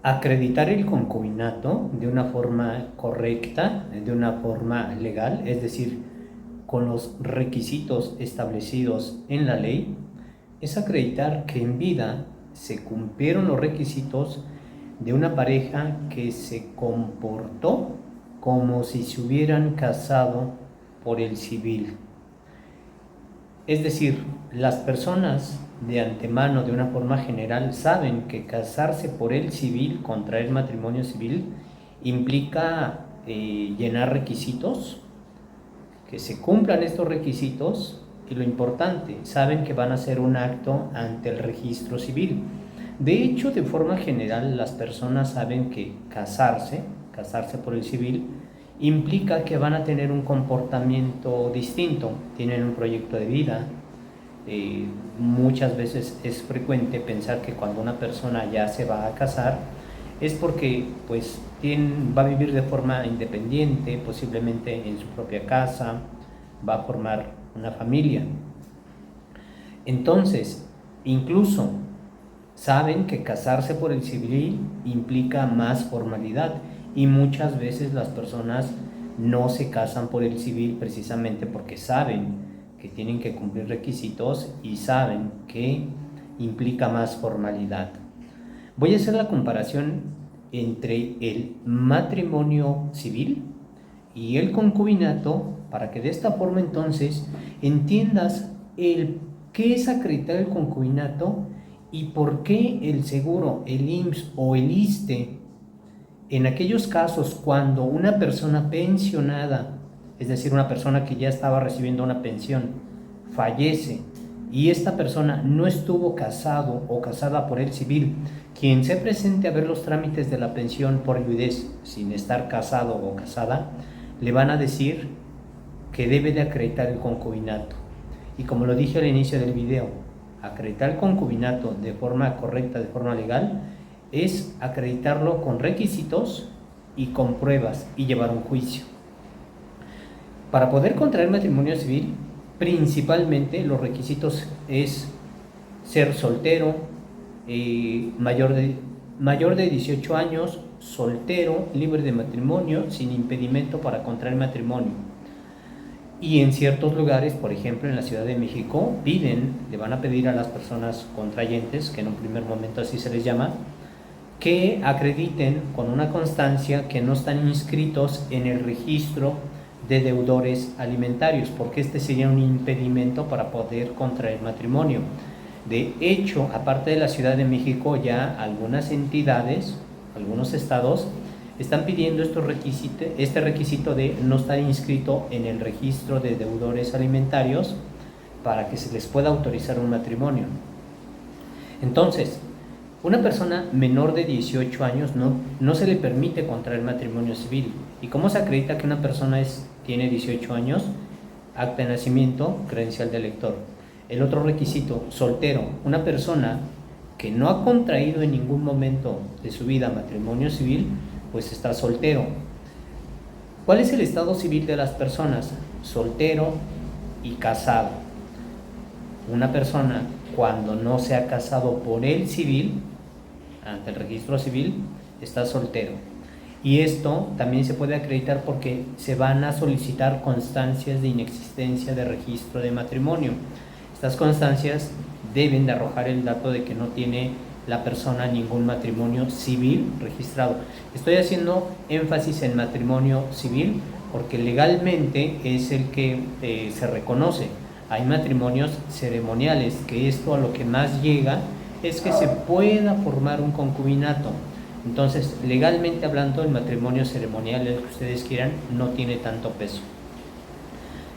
Acreditar el concubinato de una forma correcta, de una forma legal, es decir, con los requisitos establecidos en la ley, es acreditar que en vida se cumplieron los requisitos de una pareja que se comportó como si se hubieran casado por el civil. Es decir, las personas de antemano, de una forma general, saben que casarse por el civil, contraer matrimonio civil, implica llenar requisitos, que se cumplan estos requisitos y lo importante, saben que van a hacer un acto ante el registro civil. De hecho, de forma general, las personas saben que casarse por el civil, implica que van a tener un comportamiento distinto, tienen un proyecto de vida. Muchas veces es frecuente pensar que cuando una persona ya se va a casar es porque pues va a vivir de forma independiente, posiblemente en su propia casa, va a formar una familia. Entonces, incluso saben que casarse por el civil implica más formalidad y muchas veces las personas no se casan por el civil precisamente porque saben que tienen que cumplir requisitos y saben que implica más formalidad. Voy a hacer la comparación entre el matrimonio civil y el concubinato para que de esta forma entonces entiendas qué es acreditar el concubinato y por qué el seguro, el IMSS o el ISSSTE, en aquellos casos cuando una persona pensionada, es decir, una persona que ya estaba recibiendo una pensión, fallece y esta persona no estuvo casado o casada por el civil, quien se presente a ver los trámites de la pensión por viudez sin estar casado o casada, le van a decir que debe de acreditar el concubinato. Y como lo dije al inicio del video, acreditar el concubinato de forma correcta, de forma legal, es acreditarlo con requisitos y con pruebas y llevar un juicio. Para poder contraer matrimonio civil, principalmente los requisitos es ser soltero, mayor de 18 años, soltero, libre de matrimonio, sin impedimento para contraer matrimonio. Y en ciertos lugares, por ejemplo en la Ciudad de México, le van a pedir a las personas contrayentes, que en un primer momento así se les llama, que acrediten con una constancia que no están inscritos en el registro de deudores alimentarios, porque este sería un impedimento para poder contraer matrimonio. De hecho, aparte de la Ciudad de México, ya algunas entidades, algunos estados, están pidiendo este requisito de no estar inscrito en el registro de deudores alimentarios para que se les pueda autorizar un matrimonio. Entonces, una persona menor de 18 años no se le permite contraer matrimonio civil. ¿Y cómo se acredita que una persona tiene 18 años? Acta de nacimiento, credencial de elector. El otro requisito, soltero. Una persona que no ha contraído en ningún momento de su vida matrimonio civil, pues está soltero. ¿Cuál es el estado civil de las personas? Soltero y casado. Una persona cuando no se ha casado por el civil, ante el registro civil, está soltero. Y esto también se puede acreditar porque se van a solicitar constancias de inexistencia de registro de matrimonio. Estas constancias deben de arrojar el dato de que no tiene la persona ningún matrimonio civil registrado. Estoy haciendo énfasis en matrimonio civil porque legalmente es el que se reconoce. Hay matrimonios ceremoniales, que esto a lo que más llega es que se pueda formar un concubinato. Entonces, legalmente hablando, el matrimonio ceremonial, el que ustedes quieran, no tiene tanto peso.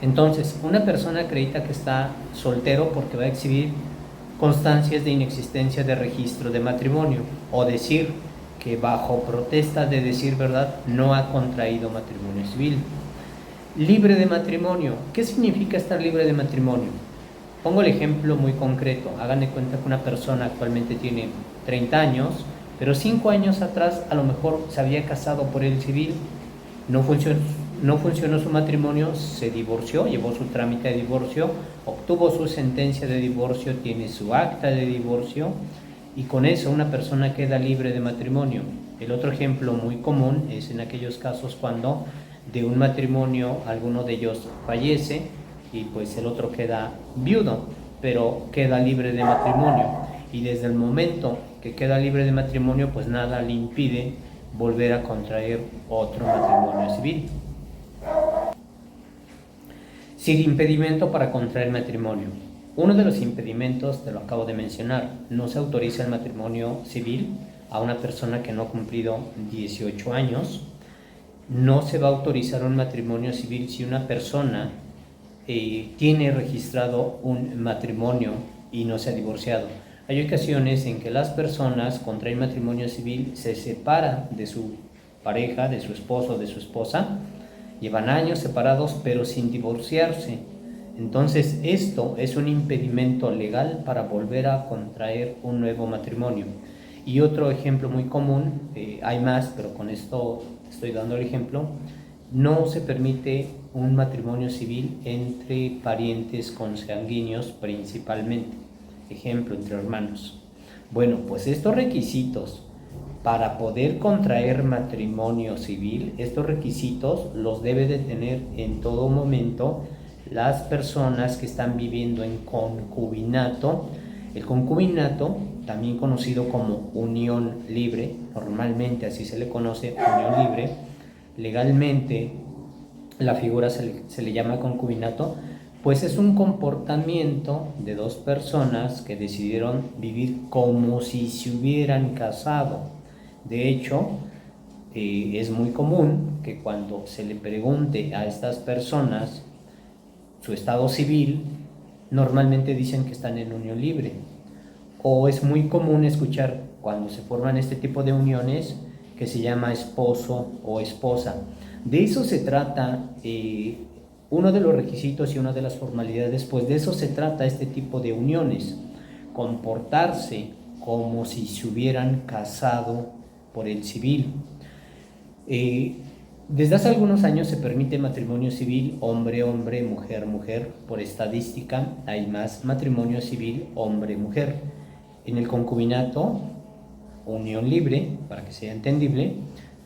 Entonces, una persona acredita que está soltero porque va a exhibir constancias de inexistencia de registro de matrimonio o decir que bajo protesta de decir verdad no ha contraído matrimonio civil. Libre de matrimonio. ¿Qué significa estar libre de matrimonio? Pongo el ejemplo muy concreto. Hagan de cuenta que una persona actualmente tiene 30 años, pero 5 años atrás a lo mejor se había casado por el civil, no funcionó su matrimonio, se divorció, llevó su trámite de divorcio, obtuvo su sentencia de divorcio, tiene su acta de divorcio y con eso una persona queda libre de matrimonio. El otro ejemplo muy común es en aquellos casos cuando de un matrimonio alguno de ellos fallece y pues el otro queda viudo, pero queda libre de matrimonio, y desde el momento que queda libre de matrimonio pues nada le impide volver a contraer otro matrimonio civil. Sin impedimento para contraer matrimonio. Uno de los impedimentos, te lo acabo de mencionar, no se autoriza el matrimonio civil a una persona que no ha cumplido 18 años. No se va a autorizar un matrimonio civil si una persona tiene registrado un matrimonio y no se ha divorciado. Hay ocasiones en que las personas contraen matrimonio civil, se separan de su pareja, de su esposo, de su esposa, llevan años separados pero sin divorciarse. Entonces esto es un impedimento legal para volver a contraer un nuevo matrimonio. Y otro ejemplo muy común, hay más, pero con esto estoy dando el ejemplo, no se permite un matrimonio civil entre parientes consanguíneos principalmente, ejemplo, entre hermanos. Bueno, pues estos requisitos para poder contraer matrimonio civil, estos requisitos los debe de tener en todo momento las personas que están viviendo en concubinato. El concubinato, también conocido como unión libre, normalmente así se le conoce, unión libre, legalmente la figura se le llama concubinato, pues es un comportamiento de dos personas que decidieron vivir como si se hubieran casado. De hecho, es muy común que cuando se le pregunte a estas personas su estado civil, normalmente dicen que están en unión libre. O es muy común escuchar cuando se forman este tipo de uniones que se llama esposo o esposa. De eso se trata, uno de los requisitos y una de las formalidades, pues de eso se trata este tipo de uniones, comportarse como si se hubieran casado por el civil. Desde hace algunos años se permite matrimonio civil hombre-hombre, mujer-mujer. Por estadística hay más matrimonio civil hombre-mujer. En el concubinato, unión libre, para que sea entendible,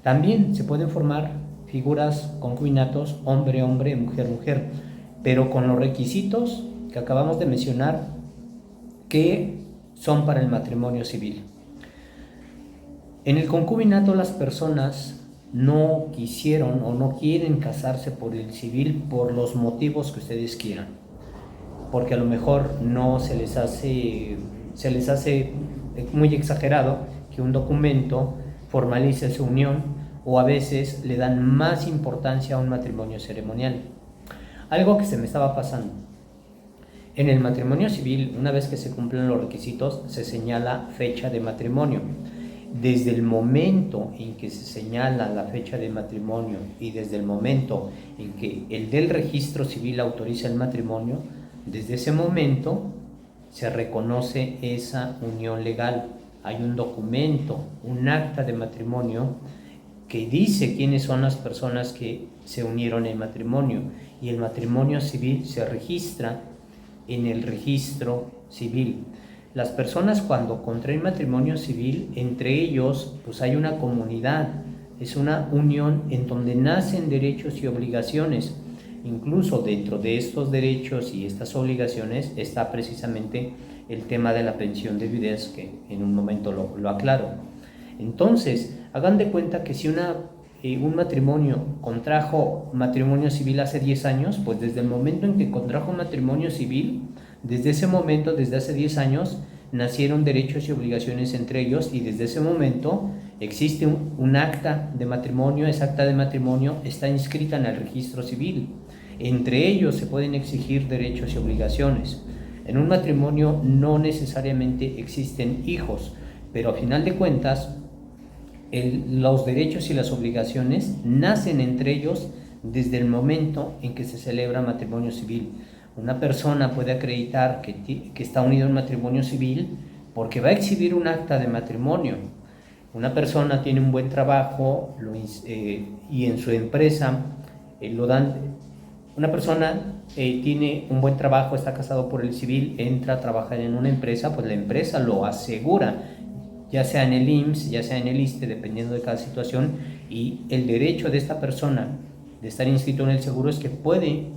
también se pueden formar figuras, concubinatos, hombre-hombre, mujer-mujer, pero con los requisitos que acabamos de mencionar que son para el matrimonio civil. En el concubinato las personas no quisieron o no quieren casarse por el civil por los motivos que ustedes quieran, porque a lo mejor no se les hace muy exagerado que un documento formalice su unión, o a veces le dan más importancia a un matrimonio ceremonial. Algo que se me estaba pasando. En el matrimonio civil, una vez que se cumplen los requisitos, se señala fecha de matrimonio. Desde el momento en que se señala la fecha de matrimonio y desde el momento en que el del registro civil autoriza el matrimonio, desde ese momento se reconoce esa unión legal. Hay un documento, un acta de matrimonio que dice quiénes son las personas que se unieron en matrimonio, y el matrimonio civil se registra en el registro civil. Las personas cuando contraen matrimonio civil, entre ellos pues hay una comunidad, es una unión en donde nacen derechos y obligaciones. Incluso dentro de estos derechos y estas obligaciones está precisamente el tema de la pensión de viudez, que en un momento lo aclaro. Entonces, hagan de cuenta que si un matrimonio contrajo matrimonio civil hace 10 años, pues desde el momento en que contrajo matrimonio civil, desde ese momento, desde hace 10 años, nacieron derechos y obligaciones entre ellos, y desde ese momento existe un acta de matrimonio. Esa acta de matrimonio está inscrita en el registro civil. Entre ellos se pueden exigir derechos y obligaciones. En un matrimonio no necesariamente existen hijos, pero a final de cuentas los derechos y las obligaciones nacen entre ellos desde el momento en que se celebra matrimonio civil. Una persona puede acreditar que está unido en matrimonio civil porque va a exhibir un acta de matrimonio. Una persona tiene un buen trabajo y en su empresa lo dan. Una persona tiene un buen trabajo, está casado por el civil, entra a trabajar en una empresa, pues la empresa lo asegura ya sea en el IMSS, ya sea en el ISSSTE, dependiendo de cada situación, y el derecho de esta persona de estar inscrito en el seguro es que puede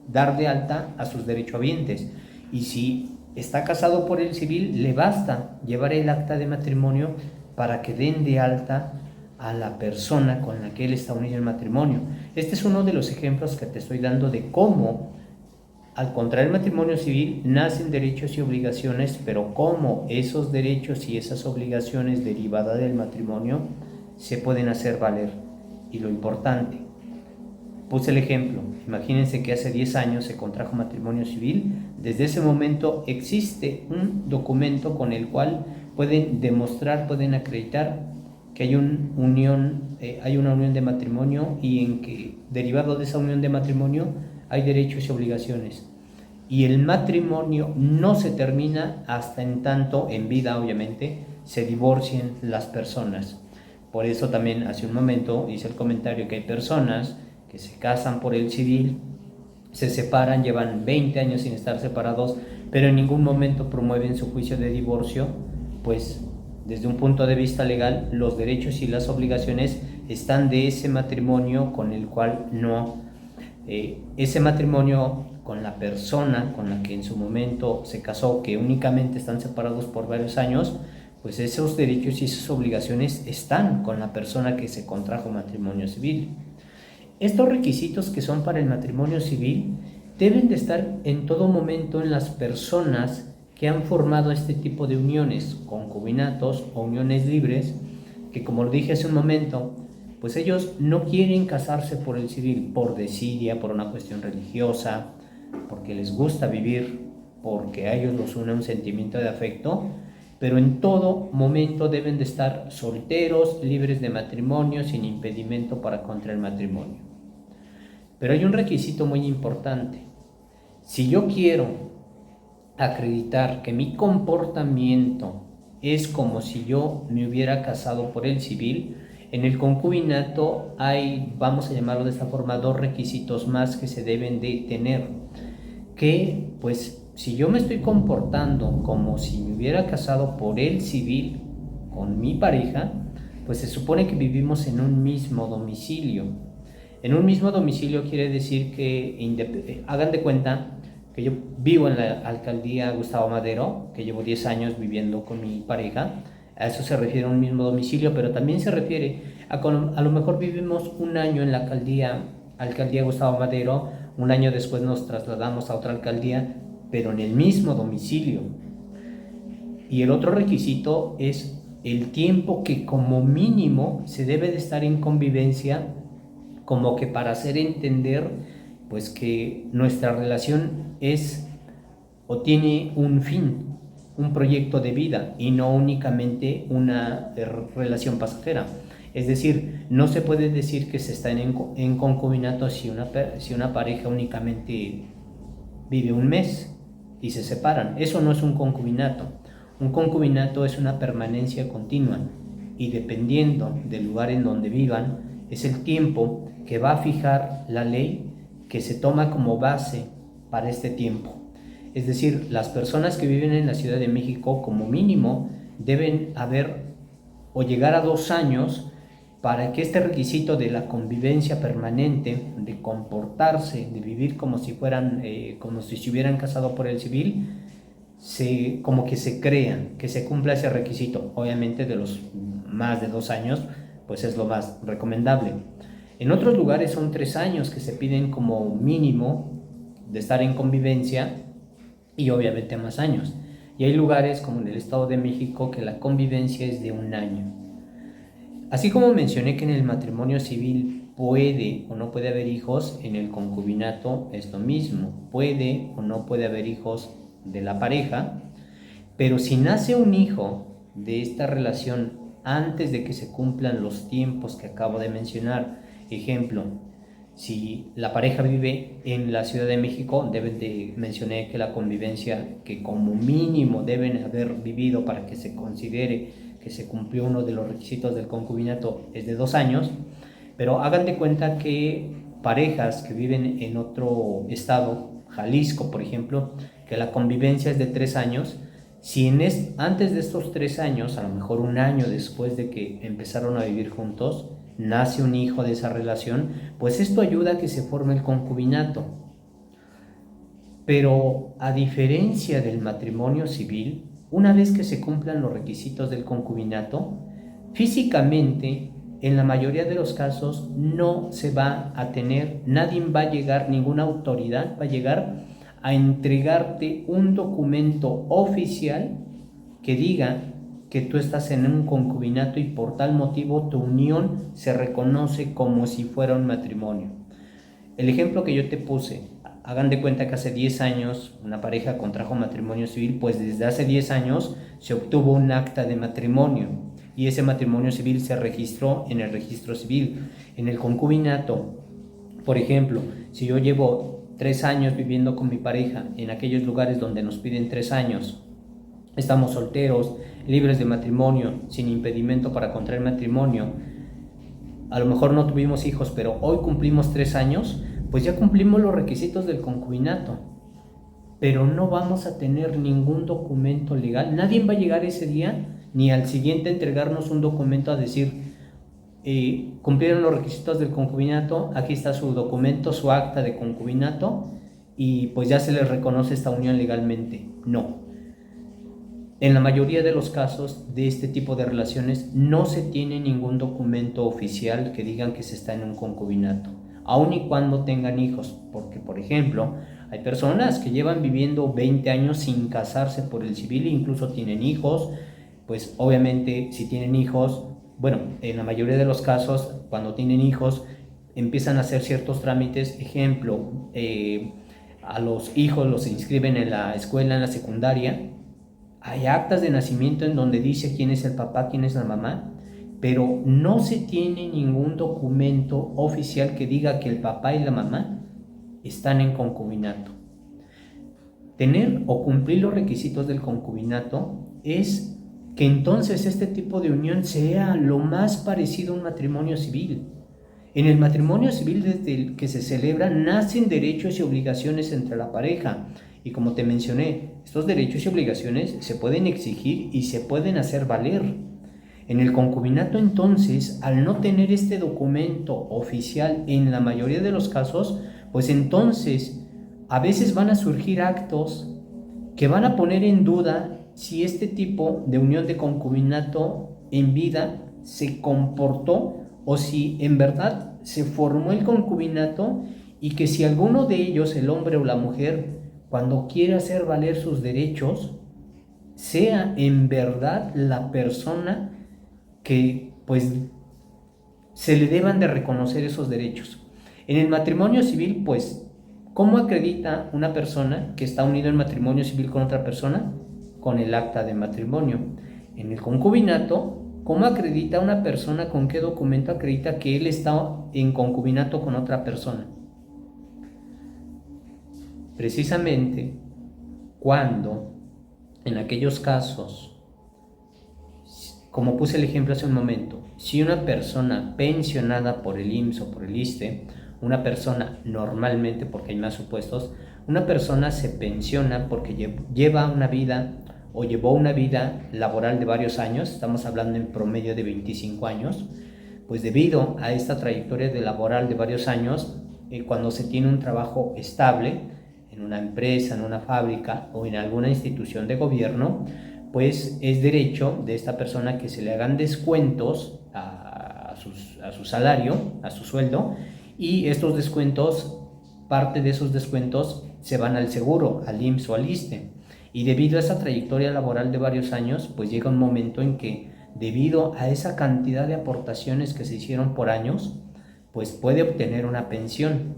dar de alta a sus derechohabientes, y si está casado por el civil, le basta llevar el acta de matrimonio para que den de alta a la persona con la que él está unido en matrimonio. Este es uno de los ejemplos que te estoy dando de cómo al contraer matrimonio civil nacen derechos y obligaciones, pero cómo esos derechos y esas obligaciones derivadas del matrimonio se pueden hacer valer. Y lo importante, puse el ejemplo, imagínense que hace 10 años se contrajo matrimonio civil, desde ese momento existe un documento con el cual pueden demostrar, pueden acreditar que hay una unión de matrimonio, y en que derivado de esa unión de matrimonio hay derechos y obligaciones. Y el matrimonio no se termina hasta en tanto, en vida obviamente, se divorcien las personas. Por eso también hace un momento hice el comentario que hay personas que se casan por el civil, se separan, llevan 20 años sin estar separados, pero en ningún momento promueven su juicio de divorcio, pues desde un punto de vista legal los derechos y las obligaciones están de ese matrimonio con el cual no, ese matrimonio con la persona con la que en su momento se casó, que únicamente están separados por varios años, pues esos derechos y esas obligaciones están con la persona que se contrajo matrimonio civil. Estos requisitos que son para el matrimonio civil deben de estar en todo momento en las personas que han formado este tipo de uniones, concubinatos o uniones libres, que como lo dije hace un momento, pues ellos no quieren casarse por el civil, por desidia, por una cuestión religiosa, porque les gusta vivir, porque a ellos los une un sentimiento de afecto, pero en todo momento deben de estar solteros, libres de matrimonio, sin impedimento para contraer matrimonio. Pero hay un requisito muy importante. Si yo quiero acreditar que mi comportamiento es como si yo me hubiera casado por el civil, en el concubinato hay, vamos a llamarlo de esta forma, 2 requisitos más que se deben de tener. Que, pues, si yo me estoy comportando como si me hubiera casado por el civil con mi pareja, pues se supone que vivimos en un mismo domicilio. En un mismo domicilio quiere decir que, hagan de cuenta que yo vivo en la alcaldía Gustavo Madero, que llevo 10 años viviendo con mi pareja. A eso se refiere un mismo domicilio, pero también se refiere a lo mejor vivimos un año en la alcaldía Gustavo Madero, un año después nos trasladamos a otra alcaldía, pero en el mismo domicilio. Y el otro requisito es el tiempo que como mínimo se debe de estar en convivencia, como que para hacer entender pues que nuestra relación es o tiene un fin, un proyecto de vida, y no únicamente una relación pasajera. Es decir, no se puede decir que se está en concubinato si una pareja únicamente vive un mes y se separan. Eso no es un concubinato. Un concubinato es una permanencia continua, y dependiendo del lugar en donde vivan, es el tiempo que va a fijar la ley que se toma como base para este tiempo. Es decir, las personas que viven en la Ciudad de México como mínimo deben haber o llegar a 2 años para que este requisito de la convivencia permanente, de comportarse, de vivir como si fueran, como si se hubieran casado por el civil, como que se crean, que se cumpla ese requisito. Obviamente de los más de 2 años, pues es lo más recomendable. En otros lugares son 3 años que se piden como mínimo de estar en convivencia, y obviamente más años. Y hay lugares como en el Estado de México que la convivencia es de 1 año. Así como mencioné que en el matrimonio civil puede o no puede haber hijos, en el concubinato es lo mismo. Puede o no puede haber hijos de la pareja, pero si nace un hijo de esta relación antes de que se cumplan los tiempos que acabo de mencionar, ejemplo, si la pareja vive en la Ciudad de México, mencioné que la convivencia que como mínimo deben haber vivido para que se considere que se cumplió uno de los requisitos del concubinato es de 2 años, pero hagan de cuenta que parejas que viven en otro estado, Jalisco por ejemplo, que la convivencia es de 3 años, Antes de estos 3 años, a lo mejor un año después de que empezaron a vivir juntos, nace un hijo de esa relación, pues esto ayuda a que se forme el concubinato. Pero a diferencia del matrimonio civil, una vez que se cumplan los requisitos del concubinato, físicamente, en la mayoría de los casos, no se va a tener, nadie va a llegar, ninguna autoridad va a llegar a entregarte un documento oficial que diga que tú estás en un concubinato y por tal motivo tu unión se reconoce como si fuera un matrimonio. El ejemplo que yo te puse, hagan de cuenta que hace 10 años una pareja contrajo matrimonio civil, pues desde hace 10 años se obtuvo un acta de matrimonio y ese matrimonio civil se registró en el registro civil. En el concubinato, por ejemplo, si yo llevo 3 años viviendo con mi pareja en aquellos lugares donde nos piden 3 años, estamos solteros, libres de matrimonio, sin impedimento para contraer matrimonio, a lo mejor no tuvimos hijos, pero hoy cumplimos 3 años, pues ya cumplimos los requisitos del concubinato, pero no vamos a tener ningún documento legal. Nadie va a llegar ese día ni al siguiente a entregarnos un documento a decir, cumplieron los requisitos del concubinato, aquí está su documento, su acta de concubinato, y pues ya se les reconoce esta unión legalmente. No. En la mayoría de los casos de este tipo de relaciones no se tiene ningún documento oficial que digan que se está en un concubinato, aun y cuando tengan hijos, porque por ejemplo hay personas que llevan viviendo 20 años sin casarse por el civil e incluso tienen hijos. Pues obviamente si tienen hijos, bueno, en la mayoría de los casos cuando tienen hijos empiezan a hacer ciertos trámites. Ejemplo, a los hijos los inscriben en la escuela, en la secundaria. Hay actas de nacimiento en donde dice quién es el papá, quién es la mamá, pero no se tiene ningún documento oficial que diga que el papá y la mamá están en concubinato. Tener o cumplir los requisitos del concubinato es que entonces este tipo de unión sea lo más parecido a un matrimonio civil. En el matrimonio civil, desde el que se celebra, nacen derechos y obligaciones entre la pareja. Y como te mencioné, estos derechos y obligaciones se pueden exigir y se pueden hacer valer. En el concubinato, entonces, al no tener este documento oficial en la mayoría de los casos, pues entonces a veces van a surgir actos que van a poner en duda si este tipo de unión de concubinato en vida se comportó o si en verdad se formó el concubinato, y que si alguno de ellos, el hombre o la mujer, cuando quiere hacer valer sus derechos, sea en verdad la persona que pues se le deban de reconocer esos derechos. En el matrimonio civil, pues, ¿cómo acredita una persona que está unida en matrimonio civil con otra persona? Con el acta de matrimonio. En el concubinato, ¿cómo acredita una persona, con qué documento acredita que él está en concubinato con otra persona? Precisamente cuando, en aquellos casos, como puse el ejemplo hace un momento, si una persona pensionada por el IMSS o por el ISSSTE, una persona normalmente, porque hay más supuestos, una persona se pensiona porque lleva una vida o llevó una vida laboral de varios años, estamos hablando en promedio de 25 años, pues debido a esta trayectoria de laboral de varios años, cuando se tiene un trabajo estable en una empresa, en una fábrica o en alguna institución de gobierno, pues es derecho de esta persona que se le hagan descuentos a su salario, a su sueldo, y estos descuentos, parte de esos descuentos se van al seguro, al IMSS o al ISSSTE. Y debido a esa trayectoria laboral de varios años, pues llega un momento en que, debido a esa cantidad de aportaciones que se hicieron por años, pues puede obtener una pensión.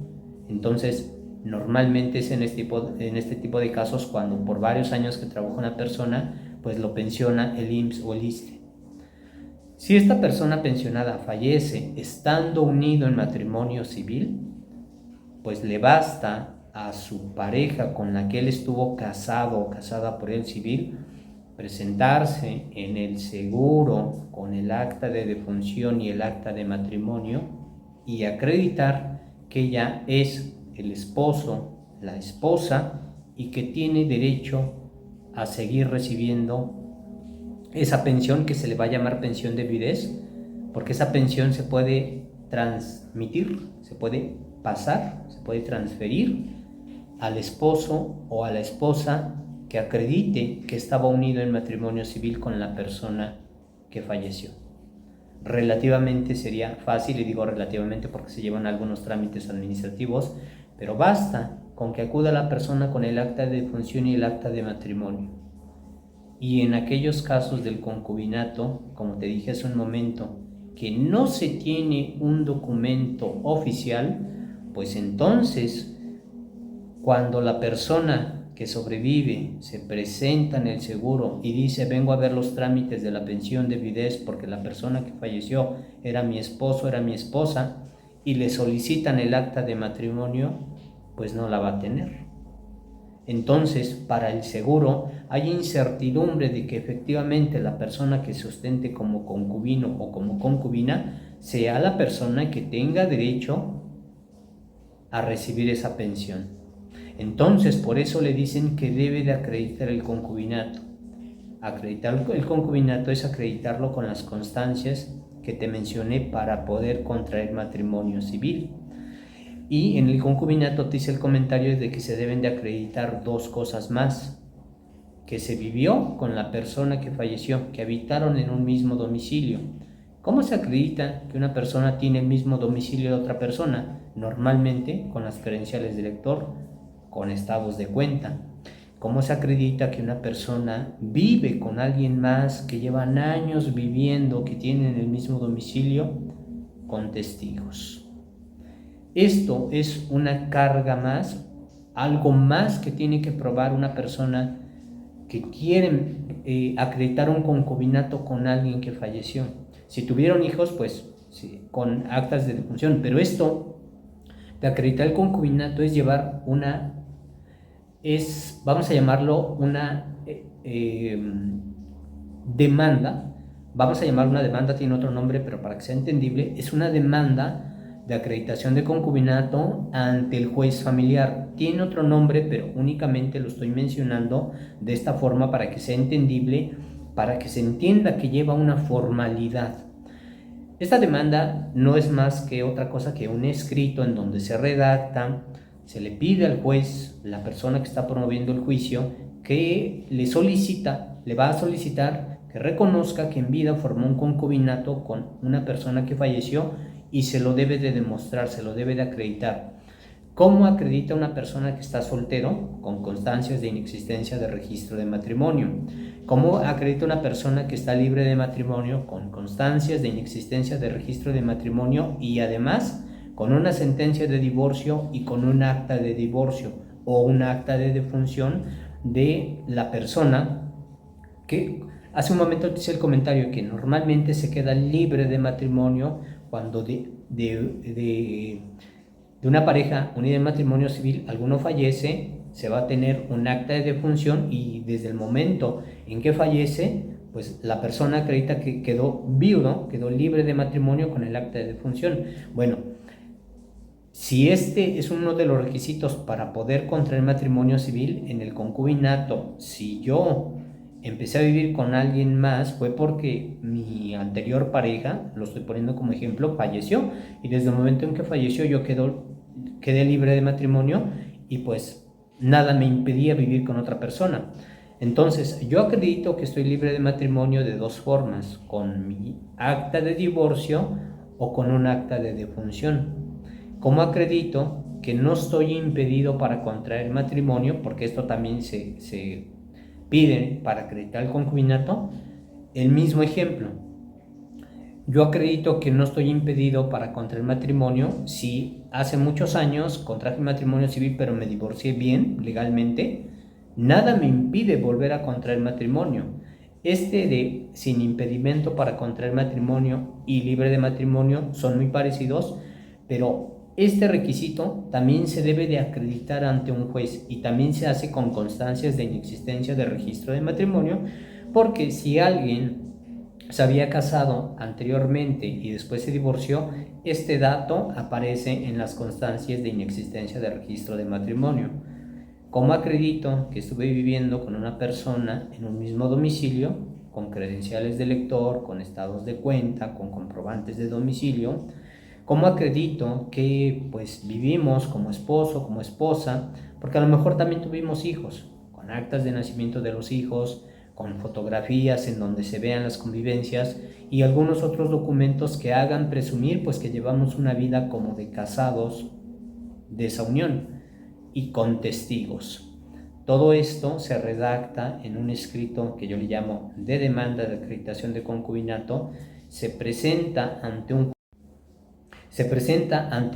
Entonces, normalmente es en este tipo de casos cuando por varios años que trabaja una persona, pues lo pensiona el IMSS o el ISSSTE. Si esta persona pensionada fallece estando unido en matrimonio civil, pues le basta a su pareja con la que él estuvo casado o casada por el civil presentarse en el seguro con el acta de defunción y el acta de matrimonio y acreditar que ella es el esposo, la esposa, y que tiene derecho a seguir recibiendo esa pensión que se le va a llamar pensión de viudez, porque esa pensión se puede transmitir, se puede pasar, se puede transferir al esposo o a la esposa que acredite que estaba unido en matrimonio civil con la persona que falleció. Relativamente sería fácil, y digo relativamente porque se llevan algunos trámites administrativos, pero basta con que acuda la persona con el acta de defunción y el acta de matrimonio. Y en aquellos casos del concubinato, como te dije hace un momento, que no se tiene un documento oficial, pues entonces, cuando la persona que sobrevive se presenta en el seguro y dice: vengo a ver los trámites de la pensión de viudez porque la persona que falleció era mi esposo, era mi esposa, y le solicitan el acta de matrimonio, pues no la va a tener. Entonces, para el seguro hay incertidumbre de que efectivamente la persona que se ostente como concubino o como concubina sea la persona que tenga derecho a recibir esa pensión. Entonces, por eso le dicen que debe de acreditar el concubinato. Acreditar el concubinato es acreditarlo con las constancias que te mencioné para poder contraer matrimonio civil. Y en el concubinato te hice el comentario de que se deben de acreditar dos cosas más: que se vivió con la persona que falleció, que habitaron en un mismo domicilio. ¿Cómo se acredita que una persona tiene el mismo domicilio de otra persona? Normalmente con las credenciales de lector, con estados de cuenta. ¿Cómo se acredita que una persona vive con alguien más que llevan años viviendo, que tienen el mismo domicilio? Con testigos. Esto es una carga más, algo más que tiene que probar una persona que quiere acreditar un concubinato con alguien que falleció. Si tuvieron hijos, pues sí, con actas de defunción, pero esto de acreditar el concubinato es llevar vamos a llamarlo una demanda. Vamos a llamarlo una demanda, tiene otro nombre, pero para que sea entendible, es una demanda de acreditación de concubinato ante el juez familiar. Tiene otro nombre, pero únicamente lo estoy mencionando de esta forma para que sea entendible, para que se entienda que lleva una formalidad. Esta demanda no es más que otra cosa que un escrito en donde se redacta, se le pide al juez, la persona que está promoviendo el juicio, que le va a solicitar que reconozca que en vida formó un concubinato con una persona que falleció, y se lo debe de demostrar, se lo debe de acreditar. ¿Cómo acredita una persona que está soltero? Con constancias de inexistencia de registro de matrimonio. ¿Cómo acredita una persona que está libre de matrimonio? Con constancias de inexistencia de registro de matrimonio y además con una sentencia de divorcio y con un acta de divorcio o un acta de defunción de la persona que hace un momento te hice el comentario que normalmente se queda libre de matrimonio cuando de una pareja unida en matrimonio civil alguno fallece. Se va a tener un acta de defunción y desde el momento en que fallece, pues la persona acredita que quedó viudo, quedó libre de matrimonio con el acta de defunción. Bueno, si este es uno de los requisitos para poder contraer matrimonio civil en el concubinato, si yo empecé a vivir con alguien más fue porque mi anterior pareja, lo estoy poniendo como ejemplo, falleció, y desde el momento en que falleció yo quedé libre de matrimonio y pues nada me impedía vivir con otra persona. Entonces yo acredito que estoy libre de matrimonio de dos formas: con mi acta de divorcio o con un acta de defunción. ¿Cómo acredito que no estoy impedido para contraer matrimonio? Porque esto también se pide para acreditar el concubinato. El mismo ejemplo: yo acredito que no estoy impedido para contraer matrimonio si hace muchos años contraje matrimonio civil pero me divorcié bien, legalmente. Nada me impide volver a contraer matrimonio. De sin impedimento para contraer matrimonio y libre de matrimonio son muy parecidos, pero este requisito también se debe de acreditar ante un juez y también se hace con constancias de inexistencia de registro de matrimonio, porque si alguien se había casado anteriormente y después se divorció, este dato aparece en las constancias de inexistencia de registro de matrimonio. ¿Cómo acredito que estuve viviendo con una persona en un mismo domicilio, con credenciales de lector, con estados de cuenta, con comprobantes de domicilio? ¿Cómo acredito que pues vivimos como esposo, como esposa? Porque a lo mejor también tuvimos hijos, con actas de nacimiento de los hijos, con fotografías en donde se vean las convivencias y algunos otros documentos que hagan presumir pues que llevamos una vida como de casados de esa unión y con testigos. Todo esto se redacta en un escrito que yo le llamo de demanda de acreditación de concubinato. Se presenta ante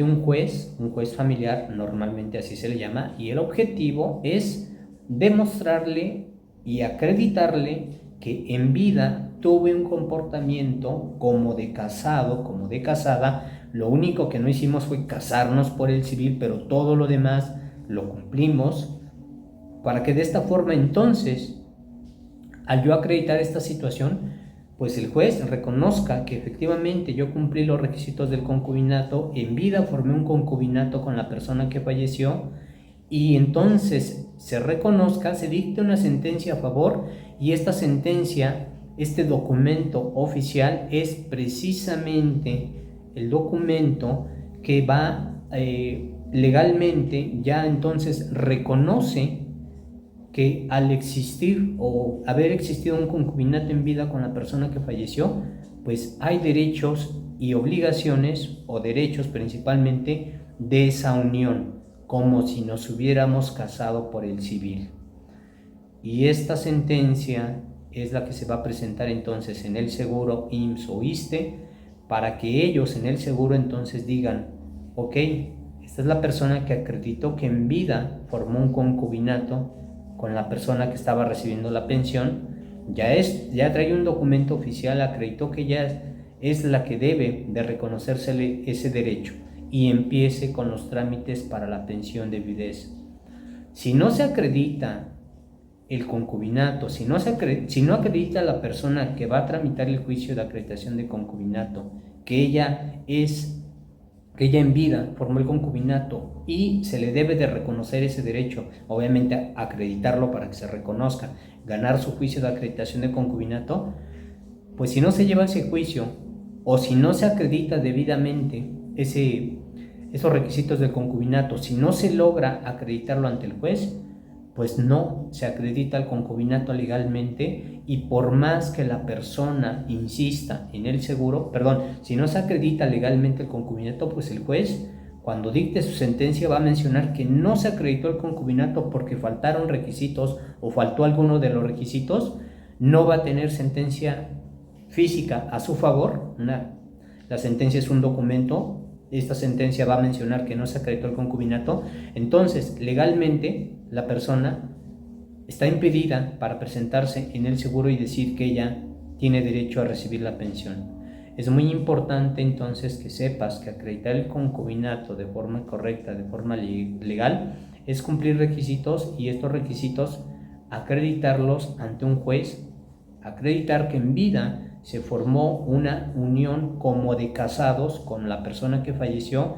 un juez familiar, normalmente así se le llama, y el objetivo es demostrarle y acreditarle que en vida tuve un comportamiento como de casado, como de casada. Lo único que no hicimos fue casarnos por el civil, pero todo lo demás lo cumplimos, para que de esta forma entonces, al yo acreditar esta situación, pues el juez reconozca que efectivamente yo cumplí los requisitos del concubinato, en vida formé un concubinato con la persona que falleció, y entonces se reconozca, se dicte una sentencia a favor, y esta sentencia, este documento oficial es precisamente el documento que va legalmente, ya entonces reconoce que al existir o haber existido un concubinato en vida con la persona que falleció, pues hay derechos y obligaciones, o derechos principalmente, de esa unión, como si nos hubiéramos casado por el civil. Y esta sentencia es la que se va a presentar entonces en el seguro IMSS o ISSSTE, para que ellos en el seguro entonces digan, ok, esta es la persona que acreditó que en vida formó un concubinato con la persona que estaba recibiendo la pensión, ya trae un documento oficial, acreditó que ya es la que debe de reconocérsele ese derecho, y empiece con los trámites para la pensión de viudez. Si no se acredita el concubinato, si no acredita la persona que va a tramitar el juicio de acreditación de concubinato, que ella en vida formó el concubinato y se le debe de reconocer ese derecho, obviamente acreditarlo para que se reconozca, ganar su juicio de acreditación de concubinato, pues si no se lleva ese juicio o si no se acredita debidamente esos requisitos del concubinato, si no se logra acreditarlo ante el juez, pues no se acredita el concubinato legalmente, y por más que la persona insista en el seguro, si no se acredita legalmente el concubinato, pues el juez, cuando dicte su sentencia, va a mencionar que no se acreditó el concubinato porque faltaron requisitos o faltó alguno de los requisitos. No va a tener sentencia física a su favor. La sentencia es un documento. Esta sentencia va a mencionar que no se acreditó el concubinato. Entonces, legalmente, la persona está impedida para presentarse en el seguro y decir que ella tiene derecho a recibir la pensión. Es muy importante entonces que sepas que acreditar el concubinato de forma correcta, de forma legal, es cumplir requisitos, y estos requisitos acreditarlos ante un juez, acreditar que en vida se formó una unión como de casados con la persona que falleció,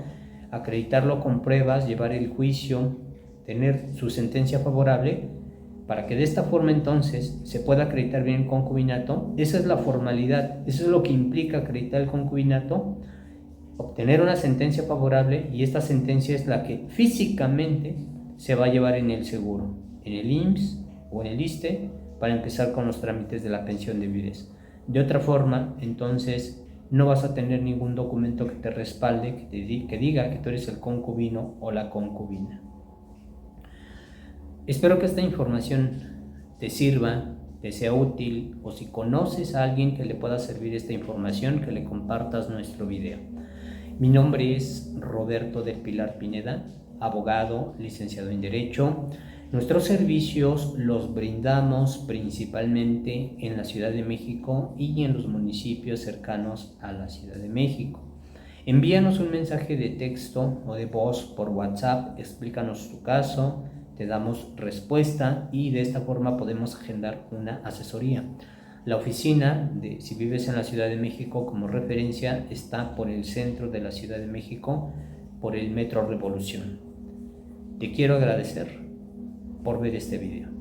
acreditarlo con pruebas, llevar el juicio, tener su sentencia favorable, para que de esta forma entonces se pueda acreditar bien el concubinato. Esa es la formalidad, eso es lo que implica acreditar el concubinato, obtener una sentencia favorable, y esta sentencia es la que físicamente se va a llevar en el seguro, en el IMSS o en el ISSSTE, para empezar con los trámites de la pensión de viudez. De otra forma, entonces, no vas a tener ningún documento que te respalde, que diga que tú eres el concubino o la concubina. Espero que esta información te sirva, te sea útil, o si conoces a alguien que le pueda servir esta información, que le compartas nuestro video. Mi nombre es Roberto del Pilar Pineda, abogado, licenciado en Derecho. Nuestros servicios los brindamos principalmente en la Ciudad de México y en los municipios cercanos a la Ciudad de México. Envíanos un mensaje de texto o de voz por WhatsApp, explícanos tu caso, te damos respuesta, y de esta forma podemos agendar una asesoría. La oficina, si vives en la Ciudad de México, como referencia, está por el centro de la Ciudad de México, por el Metro Revolución. Te quiero agradecer por ver este video.